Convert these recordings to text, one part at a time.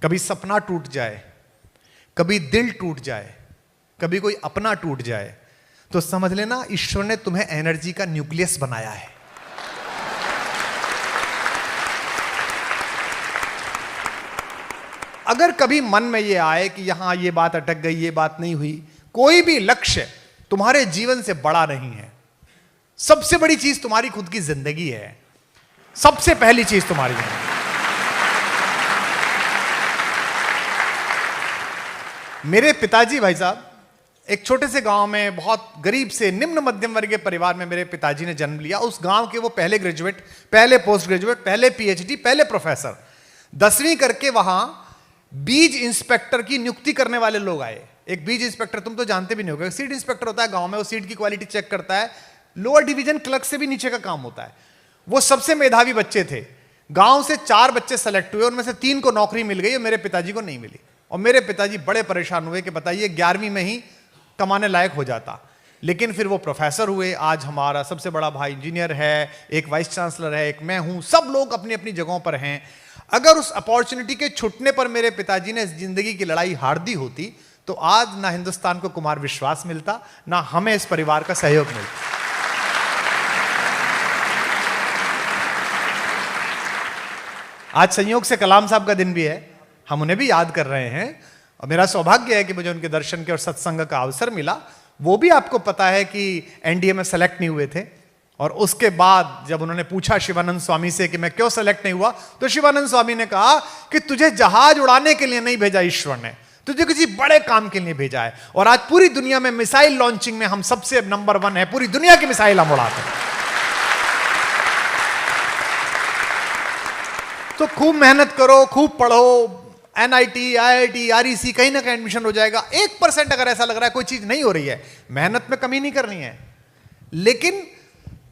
कभी सपना टूट जाए, कभी दिल टूट जाए, कभी कोई अपना टूट जाए, तो समझ लेना ईश्वर ने तुम्हें एनर्जी का न्यूक्लियस बनाया है। अगर कभी मन में ये आए कि यहां ये बात अटक गई, ये बात नहीं हुई, कोई भी लक्ष्य तुम्हारे जीवन से बड़ा नहीं है। सबसे बड़ी चीज तुम्हारी खुद की जिंदगी है, सबसे पहली चीज तुम्हारी है। मेरे पिताजी भाई साहब एक छोटे से गांव में, बहुत गरीब से निम्न मध्यम वर्गीय परिवार में मेरे पिताजी ने जन्म लिया। उस गांव के वो पहले ग्रेजुएट, पहले पोस्ट ग्रेजुएट, पहले पीएचडी, पहले प्रोफेसर। 10वीं करके वहां बीज इंस्पेक्टर की नियुक्ति करने वाले लोग आए। एक बीज इंस्पेक्टर तुम तो जानते भी नहीं होगे, सीड इंस्पेक्टर होता है गांव में, वो सीड की क्वालिटी चेक करता है, लोअर डिवीजन क्लर्क से भी नीचे का काम होता है। वो सबसे मेधावी बच्चे थे। गांव से 4 बच्चे सेलेक्ट हुए, उनमें से 3 को नौकरी मिल गई और मेरे पिताजी को नहीं मिली। और मेरे पिताजी बड़े परेशान हुए कि बताइए 11वीं में ही कमाने लायक हो जाता। लेकिन फिर वो प्रोफेसर हुए। आज हमारा सबसे बड़ा भाई इंजीनियर है, एक वाइस चांसलर है, एक मैं हूं, सब लोग अपनी अपनी जगहों पर हैं। अगर उस अपॉर्चुनिटी के छूटने पर मेरे पिताजी ने जिंदगी की लड़ाई हार दी होती, तो आज ना हिंदुस्तान को कुमार विश्वास मिलता, ना हमें इस परिवार का सहयोग मिलता। आज संयोग से कलाम साहब का दिन भी है, हम उन्हें भी याद कर रहे हैं। और मेरा सौभाग्य है कि मुझे उनके दर्शन के और सत्संग का अवसर मिला। वो भी आपको पता है कि एनडीए में सेलेक्ट नहीं हुए थे। और उसके बाद जब उन्होंने पूछा शिवानंद स्वामी से कि मैं क्यों सेलेक्ट नहीं हुआ, तो शिवानंद स्वामी ने कहा कि तुझे जहाज उड़ाने के लिए नहीं भेजा ईश्वर ने, तुझे किसी बड़े काम के लिए भेजा है। और आज पूरी दुनिया में मिसाइल लॉन्चिंग में हम सबसे नंबर 1 है, पूरी दुनिया की मिसाइल हम उड़ाते हैं। तो खूब मेहनत करो, खूब पढ़ो, एनआईटी, आईआईटी, आरईसी, कहीं ना कहीं एडमिशन हो जाएगा। 1% अगर ऐसा लग रहा है कोई चीज नहीं हो रही है, मेहनत में कमी नहीं करनी है। लेकिन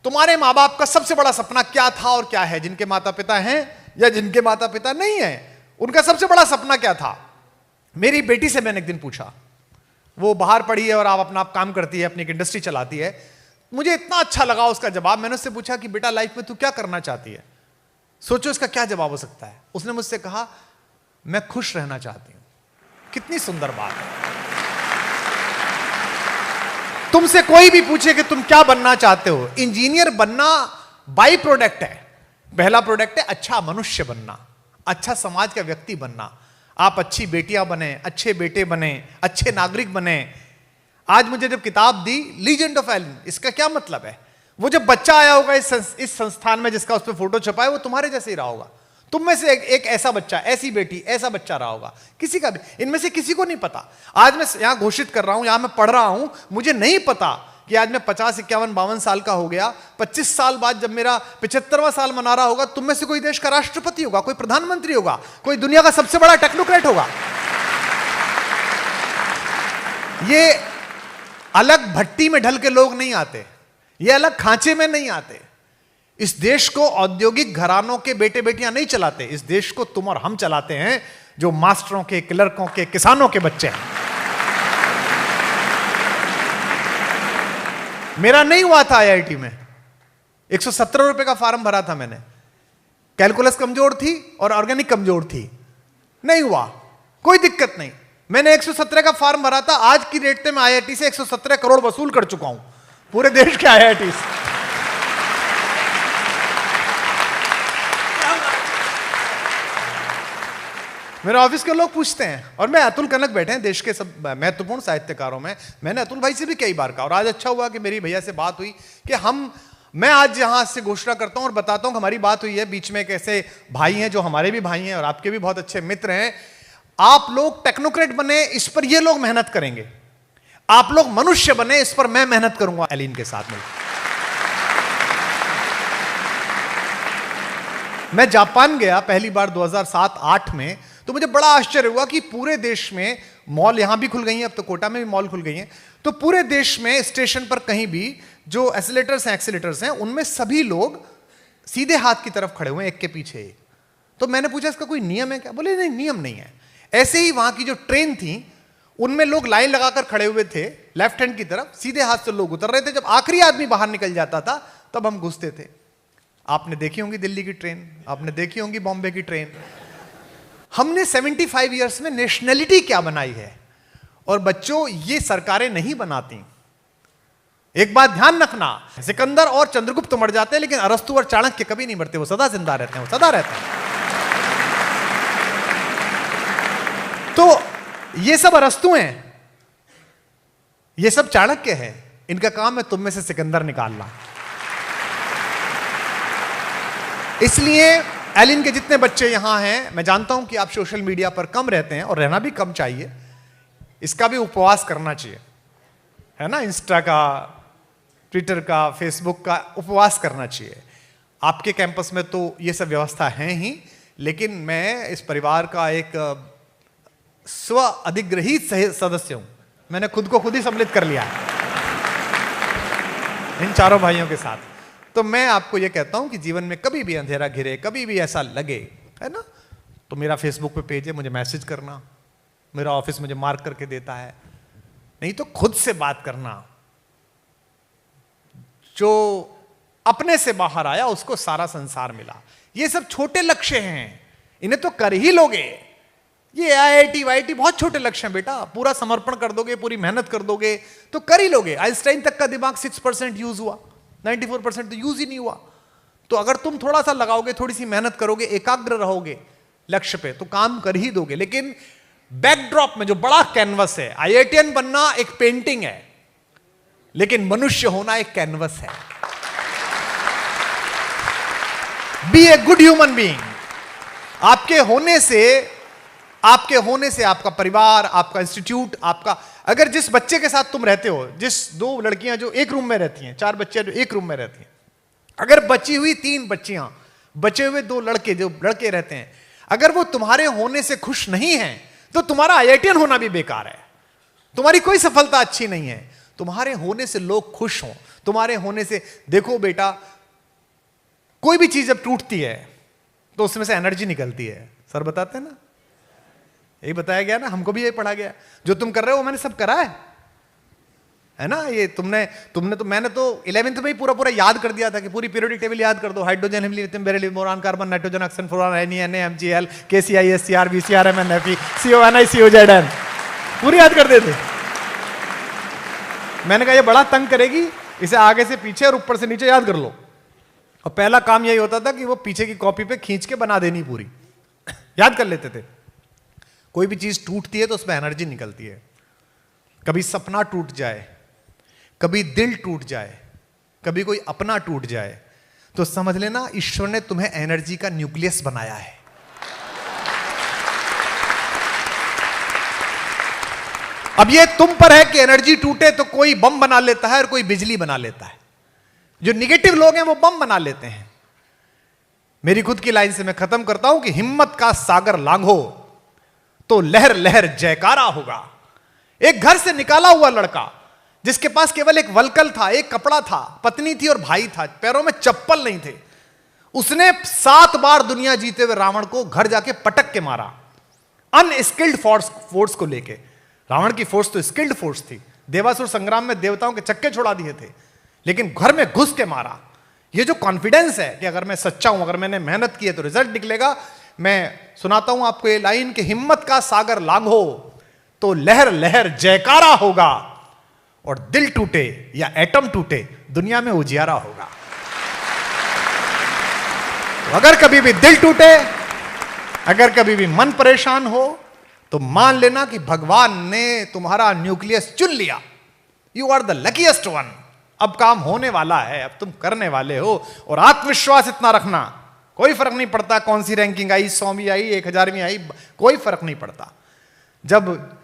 तुम्हारे माँ बाप का सबसे बड़ा सपना क्या था और क्या है? जिनके माता पिता हैं या जिनके माता पिता नहीं है, उनका सबसे बड़ा सपना क्या था? मेरी बेटी से मैंने एक दिन पूछा, वो बाहर पढ़ी है और अपना काम करती है, अपनी एक इंडस्ट्री चलाती है। मुझे इतना अच्छा लगा उसका जवाब। मैंने उससे पूछा कि बेटा लाइफ में तू क्या करना चाहती है? सोचो इसका क्या जवाब हो सकता है। उसने मुझसे कहा मैं खुश रहना चाहती हूं। कितनी सुंदर बात है। तुमसे कोई भी पूछे कि तुम क्या बनना चाहते हो, इंजीनियर बनना बाई प्रोडक्ट है। पहला प्रोडक्ट है अच्छा मनुष्य बनना, अच्छा समाज का व्यक्ति बनना। आप अच्छी बेटियां बने, अच्छे बेटे बने, अच्छे नागरिक बने। आज मुझे जब किताब दी लीजेंड ऑफ एलन, इसका क्या मतलब है? वो जब बच्चा आया होगा इस संस्थान में जिसका उस पर फोटो छपा है, वो तुम्हारे जैसे ही रहा होगा। तुम में से एक ऐसा बच्चा, ऐसी बेटी, ऐसा बच्चा रहा होगा। किसी का भी, इनमें से किसी को नहीं पता। आज मैं यहां घोषित कर रहा हूं, यहां मैं पढ़ रहा हूं, मुझे नहीं पता कि आज मैं 50, 51, 52 साल का हो गया। 25 साल बाद जब मेरा 75वां साल मना रहा होगा, तुम में से कोई देश का राष्ट्रपति होगा, कोई प्रधानमंत्री होगा, कोई दुनिया का सबसे बड़ा टेक्नोक्रेट होगा। ये अलग भट्टी में ढल के लोग नहीं आते, ये अलग खांचे में नहीं आते। इस देश को औद्योगिक घरानों के बेटे बेटियां नहीं चलाते। इस देश को तुम और हम चलाते हैं, जो मास्टरों के, क्लर्कों के, किसानों के बच्चे हैं। मेरा नहीं हुआ था आईआईटी में। 117 रुपए का फॉर्म भरा था मैंने। कैलकुलस कमजोर थी और ऑर्गेनिक कमजोर थी, नहीं हुआ। कोई दिक्कत नहीं, मैंने 117 का फॉर्म भरा था। आज की डेट में मैं आईआईटी से 117 करोड़ वसूल कर चुका हूं, पूरे देश के आईआईटी से। मेरे ऑफिस के लोग पूछते हैं, और मैं अतुल कनक बैठे हैं देश के सब महत्वपूर्ण साहित्यकारों में। मैंने अतुल भाई से भी कई बार कहा, और आज अच्छा हुआ कि मेरी भैया से बात हुई कि मैं आज यहां से घोषणा करता हूं और बताता हूं कि हमारी बात हुई है। बीच में एक ऐसे भाई हैं जो हमारे भी भाई हैं और आपके भी बहुत अच्छे मित्र हैं। आप लोग टेक्नोक्रेट बने, इस पर ये लोग मेहनत करेंगे। आप लोग मनुष्य बने, इस पर मैं मेहनत करूंगा एलिन के साथ मिलकर। मैं जापान गया पहली बार 2007-8 में, तो मुझे बड़ा आश्चर्य हुआ कि पूरे देश में मॉल, यहां भी खुल गई हैं, अब तो कोटा में भी मॉल खुल गई हैं, तो पूरे देश में स्टेशन पर कहीं भी जो एक्सीलेटर्स हैं, उनमें सभी लोग सीधे हाथ की तरफ खड़े हुए, एक के पीछे एक। तो मैंने पूछा इसका कोई नियम है क्या? बोले नहीं, नियम नहीं है। ऐसे ही वहां की जो ट्रेन थी, उनमें लोग लाइन लगाकर खड़े हुए थे, लेफ्ट हैंड की तरफ सीधे हाथ से लोग उतर रहे थे। जब आखिरी आदमी बाहर निकल जाता था, तब हम घुसते थे। आपने देखी होंगी दिल्ली की ट्रेन, आपने देखी होंगी बॉम्बे की ट्रेन। हमने 75 ईयर्स में नेशनलिटी क्या बनाई है। और बच्चों, ये सरकारें नहीं बनाती। एक बात ध्यान रखना, सिकंदर और चंद्रगुप्त मर जाते हैं, लेकिन अरस्तु और चाणक्य कभी नहीं मरते, वो सदा जिंदा रहते हैं, वो सदा रहते हैं। तो ये सब अरस्तु हैं, ये सब चाणक्य है, इनका काम है तुम में से सिकंदर निकालना। इसलिए एलिन के जितने बच्चे यहां हैं, मैं जानता हूं कि आप सोशल मीडिया पर कम रहते हैं, और रहना भी कम चाहिए, इसका भी उपवास करना चाहिए, है ना। इंस्टा का, ट्विटर का, फेसबुक का उपवास करना चाहिए। आपके कैंपस में तो ये सब व्यवस्था है ही, लेकिन मैं इस परिवार का एक स्व अधिग्रहित सदस्य हूं। मैंने खुद को खुद ही सम्मिलित कर लिया है इन चारों भाइयों के साथ। तो मैं आपको यह कहता हूं कि जीवन में कभी भी अंधेरा घिरे, कभी भी ऐसा लगे, है ना, तो मेरा फेसबुक पे पेज है, मुझे मैसेज करना, मेरा ऑफिस मुझे मार्क करके देता है, नहीं तो खुद से बात करना। जो अपने से बाहर आया उसको सारा संसार मिला। ये सब छोटे लक्ष्य हैं, इन्हें तो कर ही लोगे। ये IIT वाईटी बहुत छोटे लक्ष्य हैं बेटा, पूरा समर्पण कर दोगे, पूरी मेहनत कर दोगे तो कर ही लोगे। आइंस्टाइन तक का दिमाग 6% यूज हुआ, 94% तो यूज ही नहीं हुआ। तो अगर तुम थोड़ा सा लगाओगे, थोड़ी सी मेहनत करोगे, एकाग्र रहोगे लक्ष्य पे, तो काम कर ही दोगे। लेकिन बैकड्रॉप में जो बड़ा कैनवस है, IITian बनना एक पेंटिंग है, लेकिन मनुष्य होना एक कैनवस है। Be a good human being. आपके होने से आपका परिवार, आपका इंस्टीट्यूट, आपका, अगर जिस बच्चे के साथ तुम रहते हो, जिस 2 लड़कियां जो एक रूम में रहती हैं, 4 बच्चे जो एक रूम में रहती हैं, अगर बची हुई 3 बच्चियां, बचे हुए 2 लड़के जो लड़के रहते हैं, अगर वो तुम्हारे होने से खुश नहीं हैं, तो तुम्हारा IITian होना भी बेकार है, तुम्हारी कोई सफलता अच्छी नहीं है। तुम्हारे होने से लोग खुश हों, तुम्हारे होने से, देखो बेटा, कोई भी चीज जब टूटती है तो उसमें से एनर्जी निकलती है। सर बताते हैं ना, यही बताया गया ना, हमको भी यही पढ़ा गया। जो तुम कर रहे हो वो मैंने सब करा है ना। ये तुमने तो, मैंने तो 11th में ही पूरा याद कर दिया था कि पूरी पीरियोडिक टेबल याद कर दो। Hydrogen, helium, lithium, beryllium, boron, carbon, nitrogen, oxygen, fluorine, Na, MgL, KCl, SCr, BCr, Mn, Fe, CONi, COZn, पूरी याद कर देते। मैंने कहा ये बड़ा तंग करेगी, इसे आगे से पीछे और ऊपर से नीचे याद कर लो। और पहला काम यही होता था कि वो पीछे की कॉपी पे खींच के बना देनी, पूरी याद कर लेते थे। कोई भी चीज टूटती है तो उसमें एनर्जी निकलती है। कभी सपना टूट जाए, कभी दिल टूट जाए, कभी कोई अपना टूट जाए, तो समझ लेना ईश्वर ने तुम्हें एनर्जी का न्यूक्लियस बनाया है। अब ये तुम पर है कि एनर्जी टूटे तो कोई बम बना लेता है और कोई बिजली बना लेता है। जो निगेटिव लोग हैं वो बम बना लेते हैं। मेरी खुद की लाइन से मैं खत्म करता हूं कि हिम्मत का सागर लांघो तो लहर लहर जयकारा होगा। एक घर से निकाला हुआ लड़का जिसके पास केवल एक वलकल था, एक कपड़ा था, पत्नी थी और भाई था, पैरों में चप्पल नहीं थे, उसने 7 बार दुनिया जीते हुए रावण को घर जाके पटक के मारा, अनस्किल्ड फोर्स को लेके। रावण की फोर्स तो स्किल्ड फोर्स थी, देवासुर संग्राम में देवताओं के चक्के छोड़ा दिए थे, लेकिन घर में घुस के मारा। ये जो कॉन्फिडेंस है कि अगर मैं सच्चा हूं, अगर मैंने मेहनत की है तो रिजल्ट निकलेगा। मैं सुनाता हूं आपको ये लाइन कि हिम्मत का सागर लांघो तो लहर लहर जयकारा होगा, और दिल टूटे या एटम टूटे दुनिया में उजियारा होगा। तो अगर कभी भी दिल टूटे, अगर कभी भी मन परेशान हो, तो मान लेना कि भगवान ने तुम्हारा न्यूक्लियस चुन लिया। You are the luckiest one. अब काम होने वाला है, अब तुम करने वाले हो, और आत्मविश्वास इतना रखना, कोई फर्क नहीं पड़ता कौन सी रैंकिंग आई, 100वीं आई, 1000वीं आई, कोई फर्क नहीं पड़ता। जब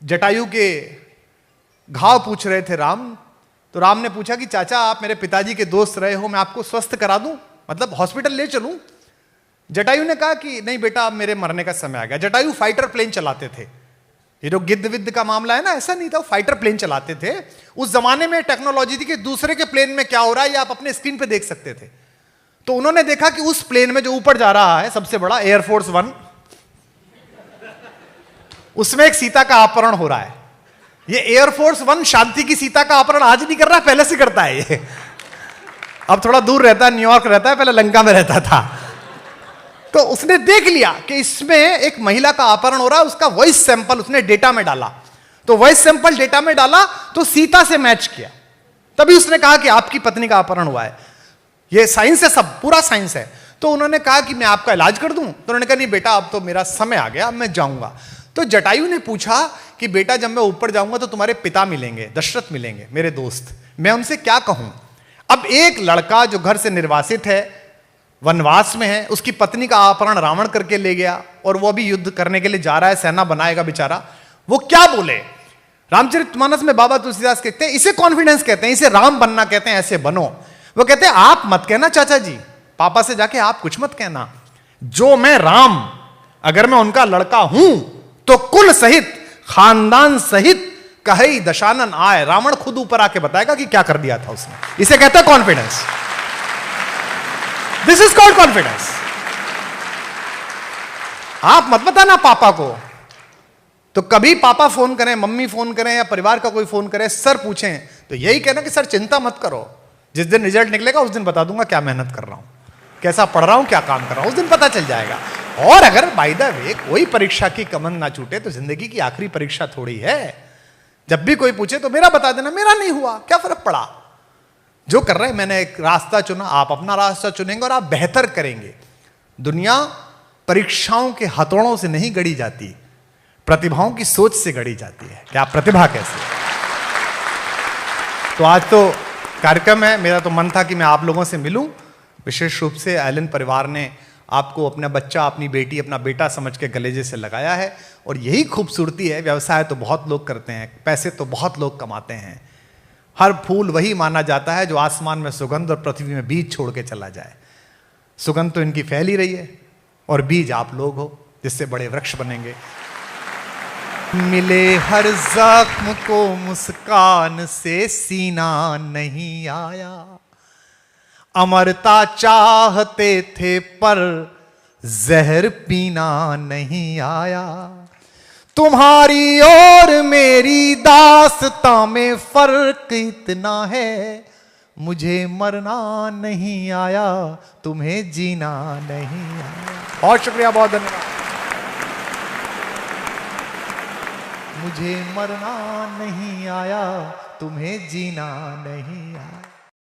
जटायु के घाव पूछ रहे थे राम, तो राम ने पूछा कि चाचा आप मेरे पिताजी के दोस्त रहे हो, मैं आपको स्वस्थ करा दूं, मतलब हॉस्पिटल ले चलूं। जटायु ने कहा कि नहीं बेटा, अब मेरे मरने का समय आ गया। जटायु फाइटर प्लेन चलाते थे। ये जो गिद्ध विद्ध का मामला है ना, ऐसा नहीं था, वो फाइटर प्लेन चलाते थे। उस जमाने में टेक्नोलॉजी थी कि दूसरे के प्लेन में क्या हो रहा है ये आप अपने स्क्रीन पे देख सकते थे। तो उन्होंने देखा कि उस प्लेन में जो ऊपर जा रहा है सबसे बड़ा एयरफोर्स 1, उसमें एक सीता का अपहरण हो रहा है। ये एयरफोर्स 1 शांति की सीता का अपहरण आज नहीं कर रहा, पहले से करता है ये। अब थोड़ा दूर रहता है, न्यूयॉर्क रहता है, पहले लंका में रहता था। तो उसने देख लिया कि इसमें एक महिला का अपहरण हो रहा है, उसका वॉइस सैंपल उसने डेटा में डाला, तो वॉइस सैंपल डेटा में डाला तो सीता से मैच किया, तभी उसने कहा कि आपकी पत्नी का अपहरण हुआ है। ये साइंस है, सब पूरा साइंस है। तो उन्होंने कहा कि मैं आपका इलाज कर दूं, तो उन्होंने कहा नहीं बेटा, अब तो मेरा समय आ गया, अब मैं जाऊंगा। तो जटायु ने पूछा कि बेटा, जब मैं ऊपर जाऊंगा तो तुम्हारे पिता मिलेंगे, दशरथ मिलेंगे, मेरे दोस्त, मैं उनसे क्या कहूं? अब एक लड़का जो घर से निर्वासित है, वनवास में है, उसकी पत्नी का अपहरण रावण करके ले गया और वो अभी युद्ध करने के लिए जा रहा है, सेना बनाएगा बेचारा, वो क्या बोले? रामचरितमानस में बाबा तुलसीदास कहते हैं, इसे कॉन्फिडेंस कहते हैं, इसे राम बनना कहते हैं, ऐसे बनो। वो कहते हैं आप मत कहना चाचा जी, पापा से जाके आप कुछ मत कहना, जो मैं राम, अगर मैं उनका लड़का हूं तो कुल सहित, खानदान सहित कहीं दशानन आए, रावण खुद ऊपर आके बताएगा कि क्या कर दिया था उसने। इसे कहता है confidence. This is called confidence. आप मत बताना पापा को। तो कभी पापा फोन करें, मम्मी फोन करें या परिवार का कोई फोन करे, सर पूछें, तो यही कहना कि सर चिंता मत करो, जिस दिन रिजल्ट निकलेगा उस दिन बता दूंगा क्या मेहनत कर रहा हूं, कैसा पढ़ रहा हूं, क्या काम कर रहा हूं, उस दिन पता चल जाएगा। और अगर बाय द वे कोई परीक्षा की कमंद ना छूटे तो जिंदगी की आखिरी परीक्षा थोड़ी है। जब भी कोई पूछे तो मेरा बता देना, मेरा नहीं हुआ, क्या फर्क पड़ा, जो कर रहे हैं मैंने एक रास्ता चुना, आप अपना रास्ता चुनेंगे और आप बेहतर करेंगे। दुनिया परीक्षाओं के हथौड़ों से नहीं गढ़ी जाती, प्रतिभाओं की सोच से गढ़ी जाती है कि आप प्रतिभा कैसे। तो आज तो कार्यक्रम है, मेरा तो मन था कि मैं आप लोगों से मिलूं। विशेष रूप से एलन परिवार ने आपको अपना बच्चा, अपनी बेटी, अपना बेटा समझ के गलेजे से लगाया है, और यही खूबसूरती है। व्यवसाय तो बहुत लोग करते हैं, पैसे तो बहुत लोग कमाते हैं, हर फूल वही माना जाता है जो आसमान में सुगंध और पृथ्वी में बीज छोड़ के चला जाए। सुगंध तो इनकी फैल ही रही है और बीज आप लोग हो, जिससे बड़े वृक्ष बनेंगे। मिले हर जख्म को मुस्कान से सीना नहीं आया, अमरता चाहते थे पर जहर पीना नहीं आया। तुम्हारी और मेरी दास्तां में फर्क इतना है, मुझे मरना नहीं आया, तुम्हें जीना नहीं आया। बहुत शुक्रिया, बहुत धन्यवाद। मुझे मरना नहीं आया, तुम्हें जीना नहीं आया।